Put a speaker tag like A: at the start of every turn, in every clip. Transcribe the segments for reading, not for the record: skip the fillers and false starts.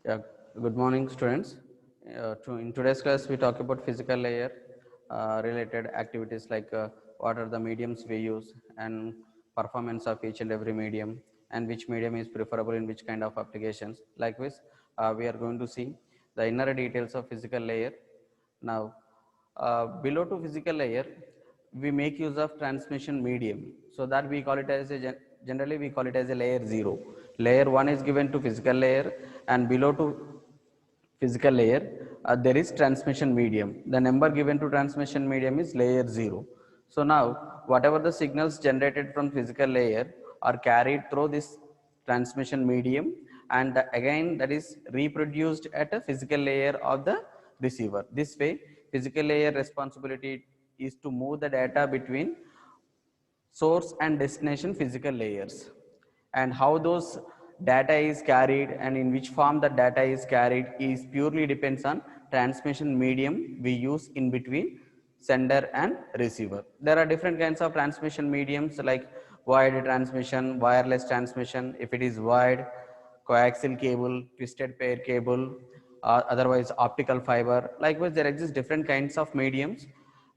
A: Yeah, good morning, students. In today's class, we talk about physical layer related activities like what are the mediums we use and performance of each and every medium and which medium is preferable in which kind of applications. Likewise, we are going to see the inner details of physical layer. Now, below to physical layer, we make use of transmission medium. So that we call it as generally we call it as a layer 0. Layer 1 is given to physical layer, and below to physical layer there is transmission medium. The number given to transmission medium is layer 0. So now whatever the signals generated from physical layer are carried through this transmission medium, and again that is reproduced at a physical layer of the receiver. This way physical layer responsibility is to move the data between source and destination physical layers, and how those data is carried and in which form the data is carried is purely depends on transmission medium we use in between sender and receiver. There are different kinds of transmission mediums like wired transmission, wireless transmission. If it is wired, coaxial cable, twisted pair cable, otherwise optical fiber. Likewise, there exist different kinds of mediums,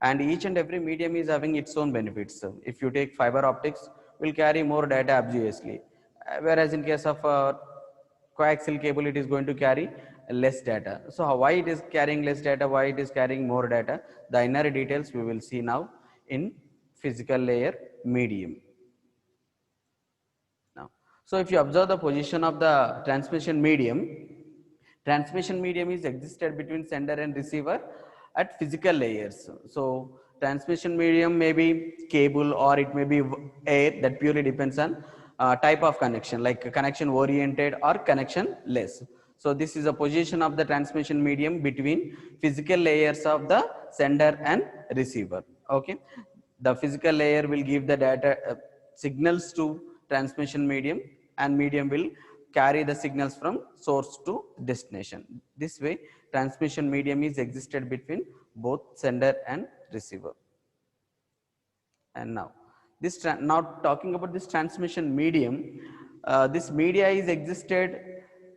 A: and each and every medium is having its own benefits. If you take fiber optics, will carry more data obviously, whereas in case of coaxial cable, it is going to carry less data. So why it is carrying less data, why it is carrying more data, the inner details we will see now in physical layer medium. Now, so if you observe the position of the transmission medium is existed between sender and receiver at physical layers. So transmission medium may be cable or it may be air, that purely depends on type of connection, like connection oriented or connection less. So this is a position of the transmission medium between physical layers of the sender and receiver. Okay, the physical layer will give the data signals to transmission medium, and medium will carry the signals from source to destination. This way transmission medium is existed between both sender and receiver. And now this now talking about this transmission medium, this media is existed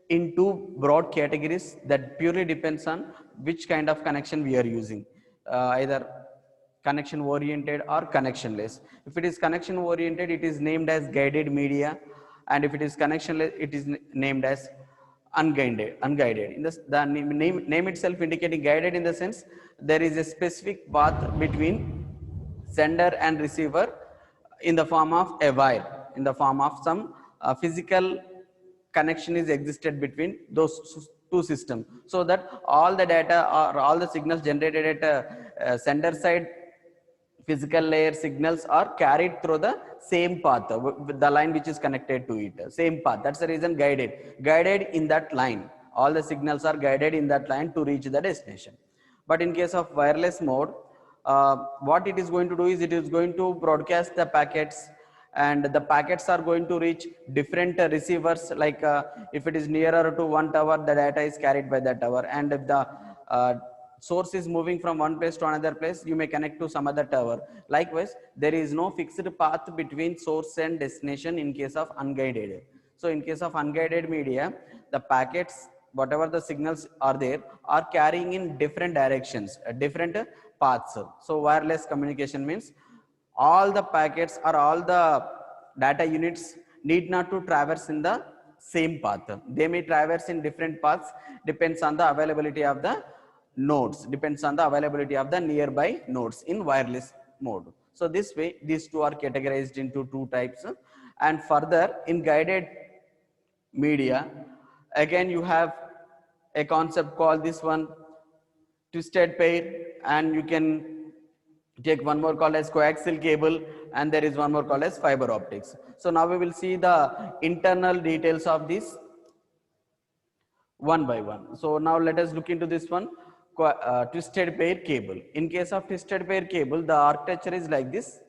A: in two broad categories that purely depends on which kind of connection we are using, either connection oriented or connectionless. If it is connection oriented, it is named as guided media, and if it is connectionless, it is named as unguided. In this, the name itself indicating guided in the sense there is a specific path between sender and receiver in the form of a wire, in the form of some physical connection is existed between those two systems, so that all the data or all the signals generated at sender side physical layer signals are carried through the same path with the line which is connected to it, same path. That's the reason guided in that line. All the signals are guided in that line to reach the destination. But in case of wireless mode, what it is going to do is it is going to broadcast the packets, and the packets are going to reach different receivers. Like if it is nearer to one tower, the data is carried by that tower, and if the uh, source is moving from one place to another place, you may connect to some other tower. Likewise, there is no fixed path between source and destination in case of unguided. So in case of unguided media, the packets, whatever the signals are there, are carrying in different directions, different paths. So wireless communication means all the packets or all the data units need not to traverse in the same path. They may traverse in different paths, depends on the availability of the nodes, depends on the availability of the nearby nodes in wireless mode. So this way these two are categorized into two types. And further, in guided media, again you have a concept called this one twisted pair, and you can take one more called as coaxial cable, and there is one more called as fiber optics. So now we will see the internal details of this one by one. So now let us look into this one, twisted pair cable. In case of twisted pair cable, the architecture is like this.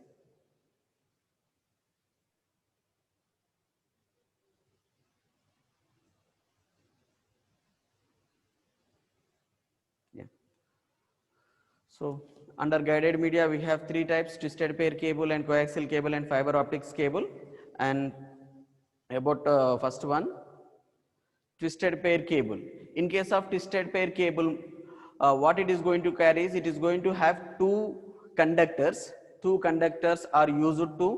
A: Yeah. So under guided media, we have three types: twisted pair cable and coaxial cable and fiber optics cable. And about first one, twisted pair cable. In case of twisted pair cable, what it is going to carry is it is going to have two conductors. Two conductors are used to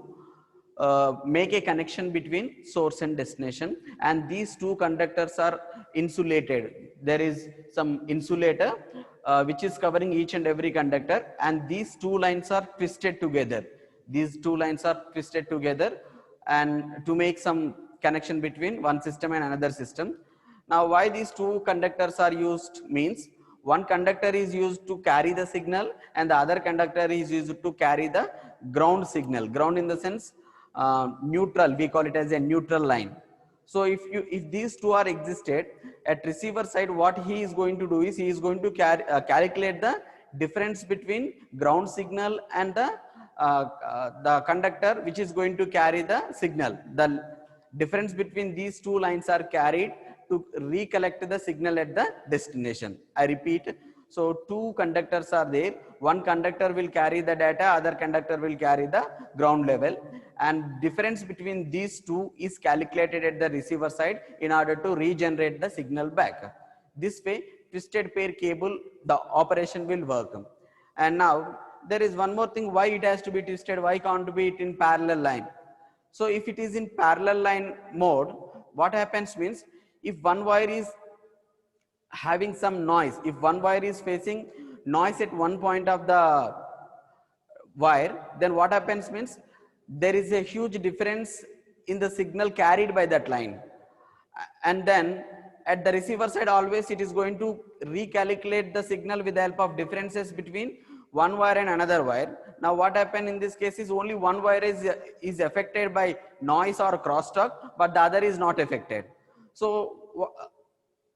A: make a connection between source and destination, and these two conductors are insulated. There is some insulator which is covering each and every conductor, and these two lines are twisted together. These two lines are twisted together and to make some connection between one system and another system. Now why these two conductors are used means, one conductor is used to carry the signal and the other conductor is used to carry the ground signal. Ground in the sense neutral, we call it as a neutral line. So if these two are existed at receiver side, what he is going to do is he is going to calculate the difference between ground signal and the conductor which is going to carry the signal. The difference between these two lines are carried to recollect the signal at the destination. I repeat, so two conductors are there. One conductor will carry the data, other conductor will carry the ground level, and difference between these two is calculated at the receiver side in order to regenerate the signal back. This way, twisted pair cable, the operation will work. And now there is one more thing, why it has to be twisted, why can't be it in parallel line? So if it is in parallel line mode, what happens means, if one wire is having some noise, if one wire is facing noise at one point of the wire, then what happens means there is a huge difference in the signal carried by that line, and then at the receiver side always it is going to recalculate the signal with the help of differences between one wire and another wire. Now what happened in this case is only one wire is affected by noise or crosstalk, but the other is not affected. So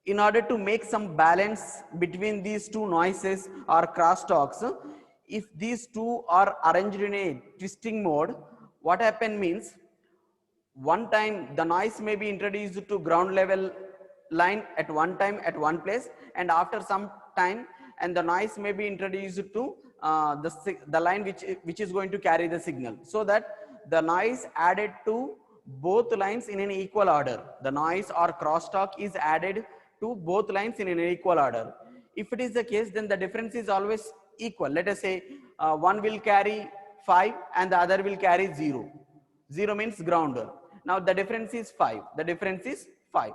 A: in order to make some balance between these two noises or crosstalks, if these two are arranged in a twisting mode, what happen means, one time the noise may be introduced to ground level line at one time at one place, and after some time and the noise may be introduced to the line which is going to carry the signal, so that the noise added to both lines in an equal order. The noise or crosstalk is added to both lines in an equal order. If it is the case, then the difference is always equal. Let us say one will carry 5 and the other will carry 0. 0 means ground. Now the difference is 5. The difference is 5.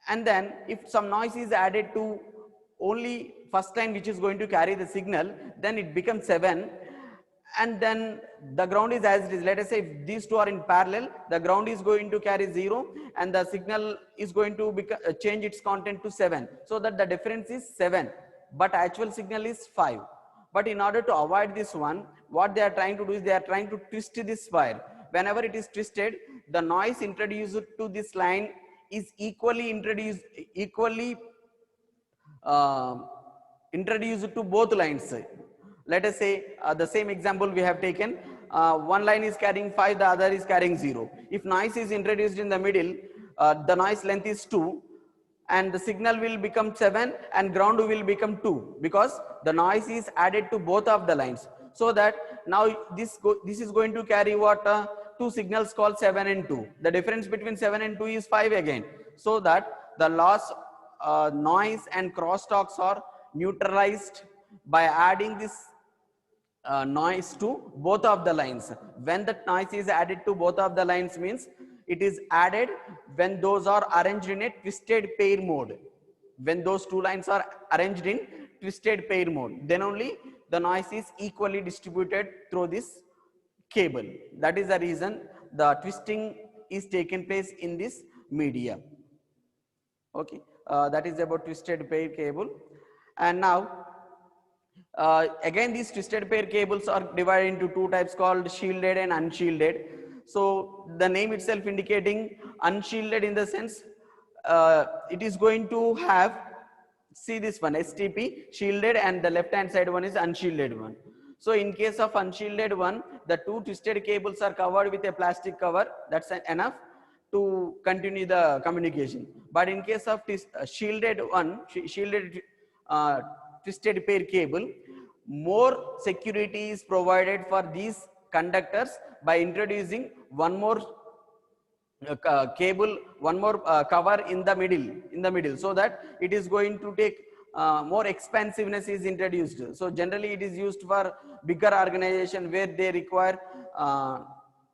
A: And then if some noise is added to only first line which is going to carry the signal, then it becomes 7. And then the ground is as it is. Let us say if these two are in parallel, the ground is going to carry 0 and the signal is going to change its content to 7, so that the difference is 7, but actual signal is 5. But in order to avoid this one, what they are trying to do is they are trying to twist this wire. Whenever it is twisted, the noise introduced to this line is equally introduced to both lines. Let us say the same example we have taken. One line is carrying 5, the other is carrying 0. If noise is introduced in the middle, the noise length is 2 and the signal will become 7 and ground will become 2, because the noise is added to both of the lines. So that now this is going to carry what? Two signals called 7 and 2. The difference between 7 and 2 is 5 again. So that the loss noise and crosstalks are neutralized by adding this noise to both of the lines. When the noise is added to both of the lines means it is added when those are arranged in a twisted pair mode. When those two lines are arranged in twisted pair mode, then only the noise is equally distributed through this cable. That is the reason the twisting is taken place in this media. Okay, that is about twisted pair cable. And now again these twisted pair cables are divided into two types called shielded and unshielded. So the name itself indicating unshielded in the sense it is going to have, see this one STP shielded and the left hand side one is unshielded one. So in case of unshielded one, the two twisted cables are covered with a plastic cover. That's enough to continue the communication. But in case of shielded one, twisted pair cable, more security is provided for these conductors by introducing one more cable, one more cover in the middle, so that it is going to take more expansiveness is introduced. So generally it is used for bigger organization where they require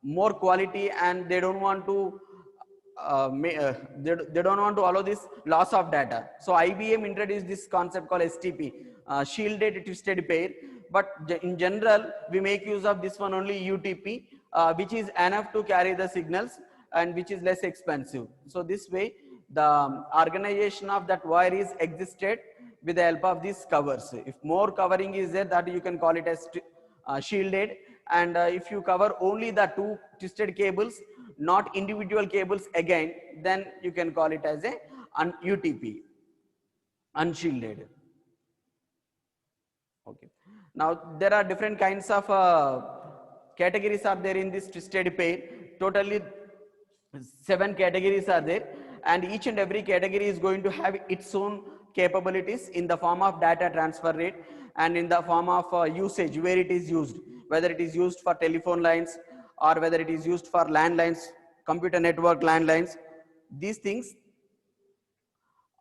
A: more quality, and they don't want to they don't want to allow this loss of data. So IBM introduced this concept called STP, shielded twisted pair. But in general, we make use of this one only, UTP, which is enough to carry the signals and which is less expensive. So this way, the organization of that wire is existed with the help of these covers. If more covering is there, that you can call it as shielded. And if you cover only the two twisted cables, not individual cables again, then you can call it as a UTP, unshielded. Okay. Now there are different kinds of categories are there in this twisted pair. Totally 7 categories are there, and each and every category is going to have its own capabilities in the form of data transfer rate and in the form of usage, where it is used, whether it is used for telephone lines or whether it is used for landlines, computer network landlines. These things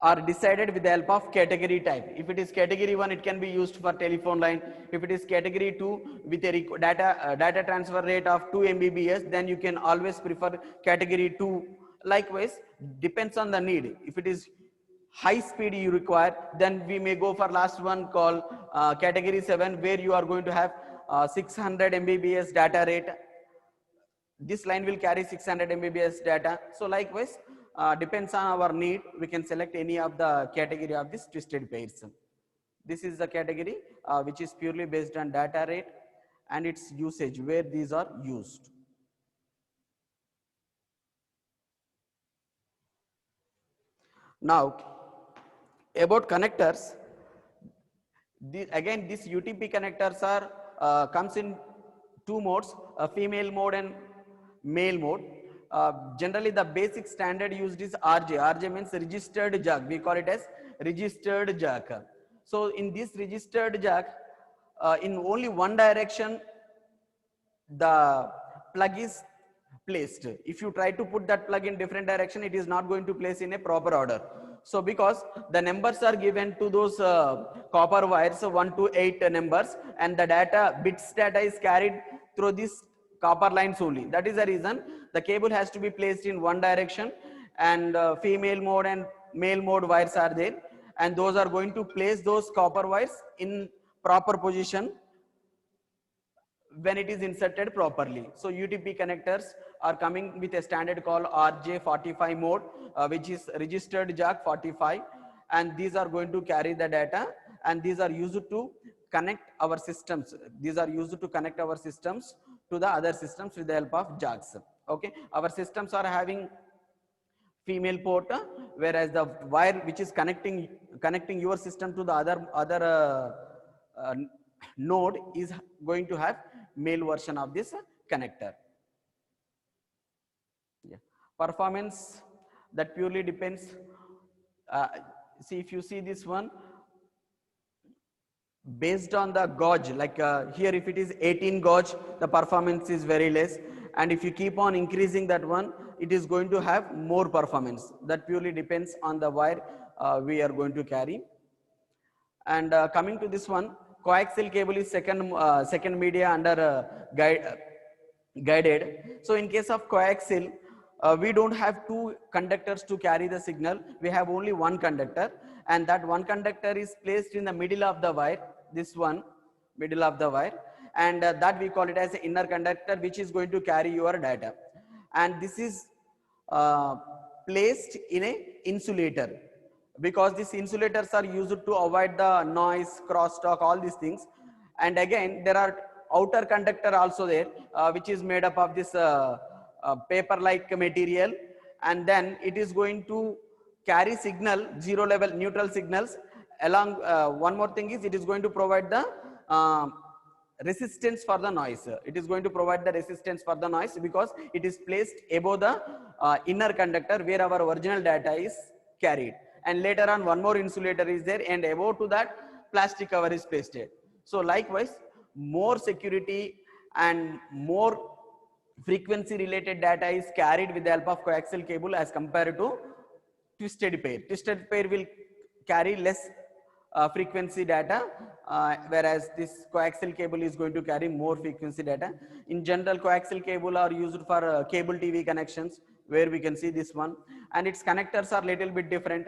A: are decided with the help of category type. If it is category 1, it can be used for telephone line. If it is category 2 with a data transfer rate of 2 Mbps, then you can always prefer category 2. Likewise, depends on the need. If it is high speed you require, then we may go for last one called category 7, where you are going to have 600 Mbps data rate. This line will carry 600 Mbps data. So likewise, depends on our need, we can select any of the category of this twisted pairs. This is the category which is purely based on data rate and its usage, where these are used. Now, about connectors, again these UTP connectors are comes in two modes, female mode and male mode. Generally the basic standard used is RJ. RJ means registered jack. We call it as registered jack. So in this registered jack, in only one direction the plug is placed. If you try to put that plug in different direction, it is not going to place in a proper order. So because the numbers are given to those copper wires, 1 to 8 numbers, and the data, bits data is carried through these copper lines only. That is the reason the cable has to be placed in one direction, and female mode and male mode wires are there, and those are going to place those copper wires in proper position when it is inserted properly. So UTP connectors are coming with a standard called RJ45 mode, which is registered jack 45, and these are going to carry the data, and these are used to connect our systems. These are used to connect our systems to the other systems with the help of jacks. Okay, our systems are having female port, whereas the wire which is connecting your system to the other node is going to have male version of this connector. Yeah. Performance, that purely depends. See, if you see this one, based on the gauge, like here if it is 18 gauge, the performance is very less, and if you keep on increasing that one, it is going to have more performance. That purely depends on the wire we are going to carry. And coming to this one, coaxial cable is second media under guided. So in case of coaxial, we don't have two conductors to carry the signal. We have only one conductor, and that one conductor is placed in the middle of the wire. This one, middle of the wire, and that we call it as an inner conductor, which is going to carry your data. And this is placed in a insulator, because these insulators are used to avoid the noise, crosstalk, all these things. And again, there are outer conductor also there, which is made up of this paper like material, and then it is going to carry signal, zero level neutral signals along. One more thing is, it is going to provide the resistance for the noise. It is going to provide the resistance for the noise, because it is placed above the inner conductor where our original data is carried. And later on, one more insulator is there, and above to that, plastic cover is pasted. So likewise, more security and more frequency related data is carried with the help of coaxial cable as compared to twisted pair. Twisted pair will carry less frequency data, whereas this coaxial cable is going to carry more frequency data. In general, coaxial cable are used for cable TV connections, where we can see this one, and its connectors are little bit different.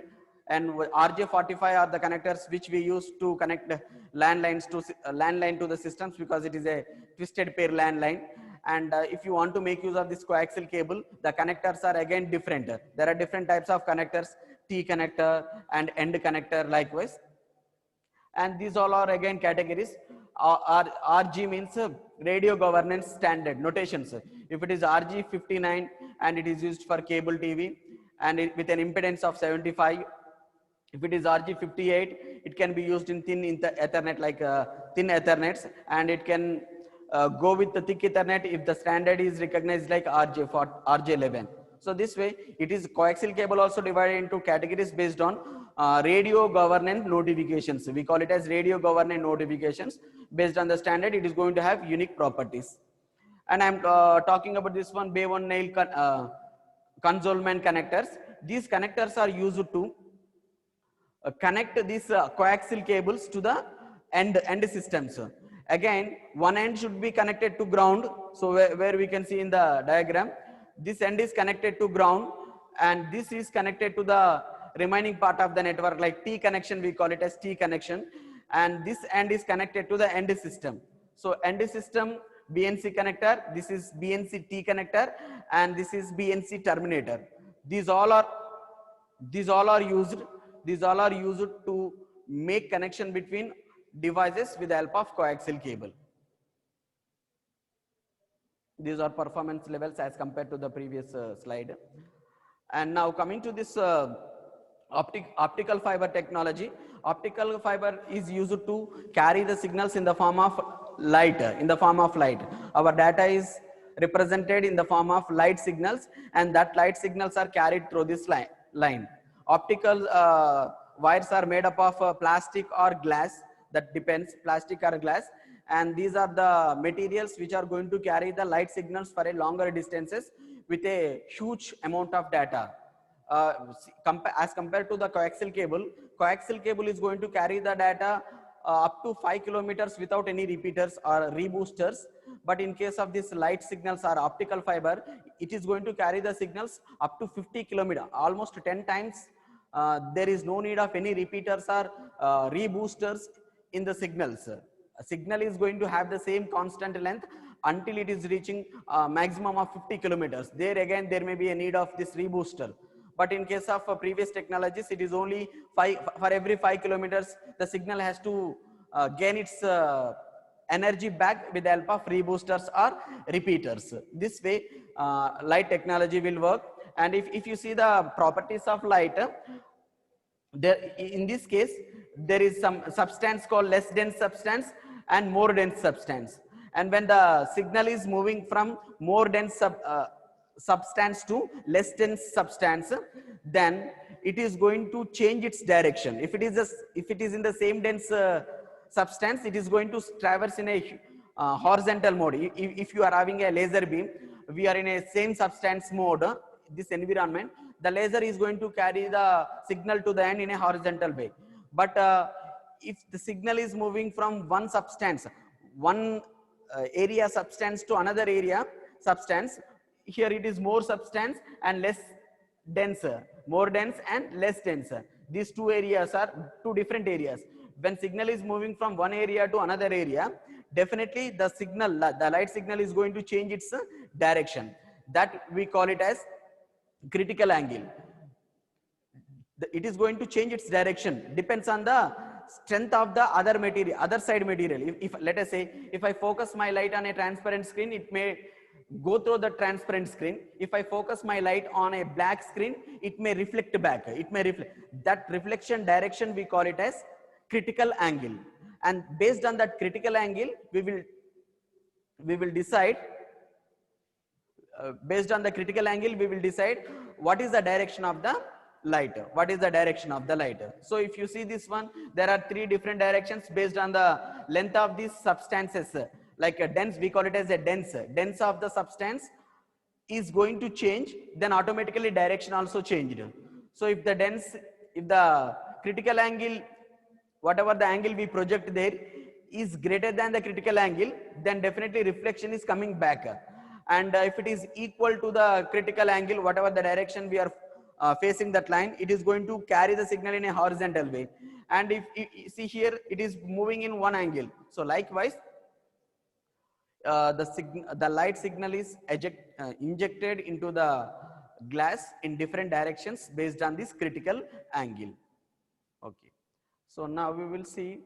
A: And RJ45 are the connectors which we use to connect landlines to landline to the systems, because it is a twisted pair landline. And if you want to make use of this coaxial cable, the connectors are again different. There are different types of connectors, T connector and end connector likewise. And these all are again categories. RG means radio governance standard notations. If it is RG59 and it is used for cable TV and with an impedance of 75, if it is RG58, it can be used in thin Ethernet, like thin Ethernets, and it can go with the thick Ethernet if the standard is recognized like RJ11. So this way, it is coaxial cable also divided into categories based on radio governance notifications. We call it as radio governance notifications. Based on the standard, it is going to have unique properties. And I'm talking about this one, Bay 1 nail Consolman connectors. These connectors are used to connect these coaxial cables to the end systems. Again, one end should be connected to ground. So where we can see in the diagram, this end is connected to ground, and this is connected to the remaining part of the network, like T connection, we call it as T connection, and this end is connected to the end system. So end system BNC connector, this is BNC T connector, and this is BNC terminator. These all are used to make connection between devices with the help of coaxial cable. These are performance levels as compared to the previous slide. And now coming to this optical fiber technology. Optical fiber is used to carry the signals in the form of light. Our data is represented in the form of light signals, and that light signals are carried through this line. Optical wires are made up of plastic or glass, that depends, plastic or glass, and these are the materials which are going to carry the light signals for a longer distances with a huge amount of data. As compared to the coaxial cable is going to carry the data up to 5 kilometers without any repeaters or reboosters. But in case of this light signals or optical fiber, it is going to carry the signals up to 50 kilometers, almost 10 times. There is no need of any repeaters or reboosters in the signals. A signal is going to have the same constant length until it is reaching maximum of 50 kilometers. There again, there may be a need of this rebooster. But in case of previous technologies, it is only for every 5 kilometers, the signal has to gain its energy back with the help of reboosters or repeaters. This way, light technology will work. And if you see the properties of light, there in this case, there is some substance called less dense substance and more dense substance. And when the signal is moving from more dense substance to less dense substance, then it is going to change its direction. If it is in the same dense substance, it is going to traverse in a horizontal mode. If you are having a laser beam, we are in a same substance mode, this environment, the laser is going to carry the signal to the end in a horizontal way. But if the signal is moving from one substance, one area substance to another area substance, here it is more substance and less denser, more dense and less denser. These two areas are two different areas. When signal is moving from one area to another area, definitely the light signal is going to change its direction. That we call it as critical angle. It is going to change its direction, depends on the strength of the other side material. If let us say, if I focus my light on a transparent screen, it may go through the transparent screen. If I focus my light on a black screen, it may reflect back. That reflection direction, we call it as critical angle. And based on that critical angle, we will decide. Based on the critical angle, we will decide what is the direction of the light. So if you see this one, there are three different directions based on the length of these substances. Like a dense, we call it as a dense of the substance is going to change, then automatically direction also changed. So if the critical angle, whatever the angle we project there is greater than the critical angle, then definitely reflection is coming back. And if it is equal to the critical angle, whatever the direction we are facing that line, it is going to carry the signal in a horizontal way. And if you see here, it is moving in one angle. So likewise, the light signal is injected into the glass in different directions based on this critical angle. Okay. So now we will see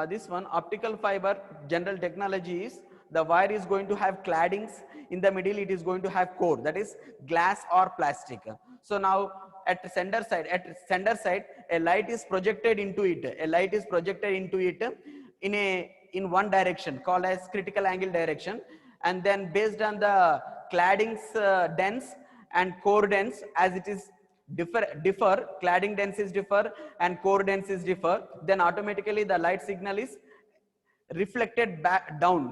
A: this one, optical fiber. General technology is the wire is going to have claddings. In the middle, it is going to have core, that is glass or plastic. So now at sender side, a light is projected into it. A light is projected into it in one direction called as critical angle direction, and then based on the claddings dense and core dense, as it is differ, cladding densities differ and core densities differ, then automatically the light signal is reflected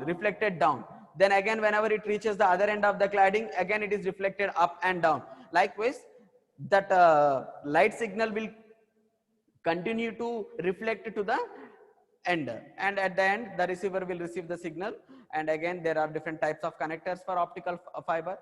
A: reflected down. Then again, whenever it reaches the other end of the cladding, again it is reflected up and down. Likewise, that light signal will continue to reflect to the end, and at the end the receiver will receive the signal. And again, there are different types of connectors for optical fiber,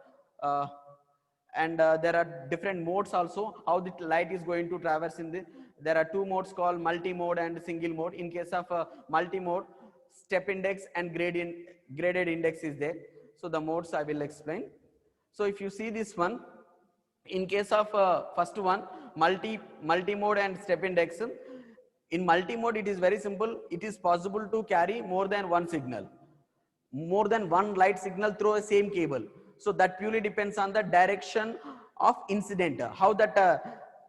A: and there are different modes also, how the light is going to traverse in the, there are two modes called multi-mode and single mode. In case of multi-mode, step index and graded index is there. So the modes I will explain. So if you see this one, in case of first one, multi-mode and step index, in multi-mode it is very simple. It is possible to carry more than one signal, more than one light signal through a same cable. So that purely depends on the direction of incident, how that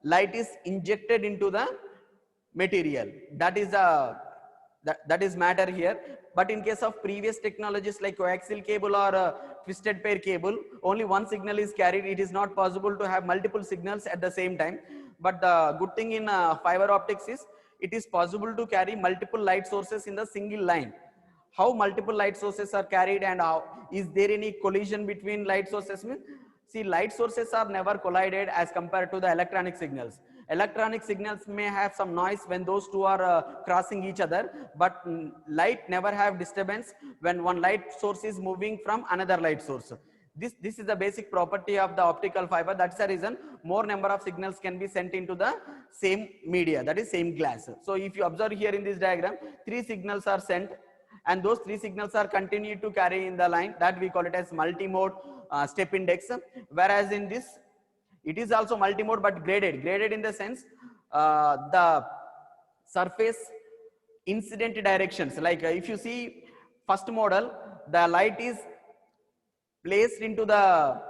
A: light is injected into the material. That is that is matter here. But in case of previous technologies like coaxial cable or twisted pair cable, only one signal is carried. It is not possible to have multiple signals at the same time. But the good thing in fiber optics is it is possible to carry multiple light sources in the single line. How multiple light sources are carried, and how is there any collision between light sources? See, light sources are never collided as compared to the electronic signals. Electronic signals may have some noise when those two are crossing each other, but light never have disturbance when one light source is moving from another light source. This is the basic property of the optical fiber. That's the reason more number of signals can be sent into the same media, that is same glass. So if you observe here in this diagram, 3 signals are sent, and those 3 signals are continued to carry in the line, that we call it as multi-mode step index. Whereas in this, it is also multi-mode but graded in the sense the surface incident directions. Like if you see first model, the light is placed into the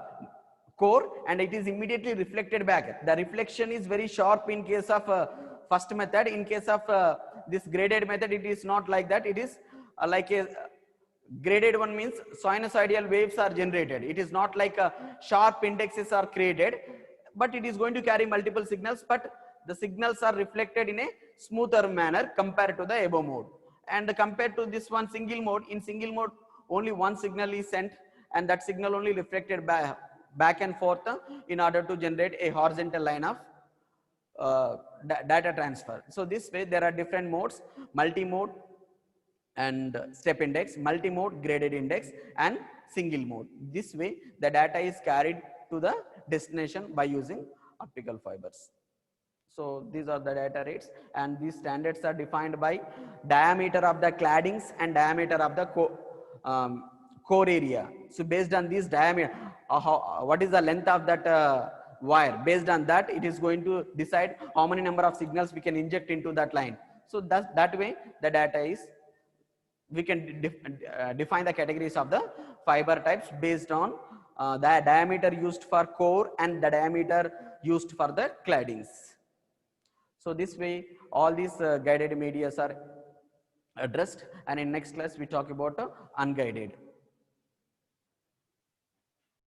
A: core and it is immediately reflected back. The reflection is very sharp in case of first method. In case of this graded method, it is not like that. It is like a graded one means sinusoidal waves are generated. It is not like sharp indexes are created, but it is going to carry multiple signals, but the signals are reflected in a smoother manner compared to the above mode. And compared to this one single mode, in single mode only one signal is sent, and that signal only reflected back and forth in order to generate a horizontal line of data transfer. So this way there are different modes: multi-mode and step index, multi-mode, graded index, and single mode. This way the data is carried to the destination by using optical fibers. So these are the data rates, and these standards are defined by diameter of the claddings and diameter of the core area. So based on this diameter, what is the length of that wire, based on that it is going to decide how many number of signals we can inject into that line. So that way the data is, we can define the categories of the fiber types based on the diameter used for core and the diameter used for the claddings. So this way all these guided medias are addressed, and in next class we talk about unguided.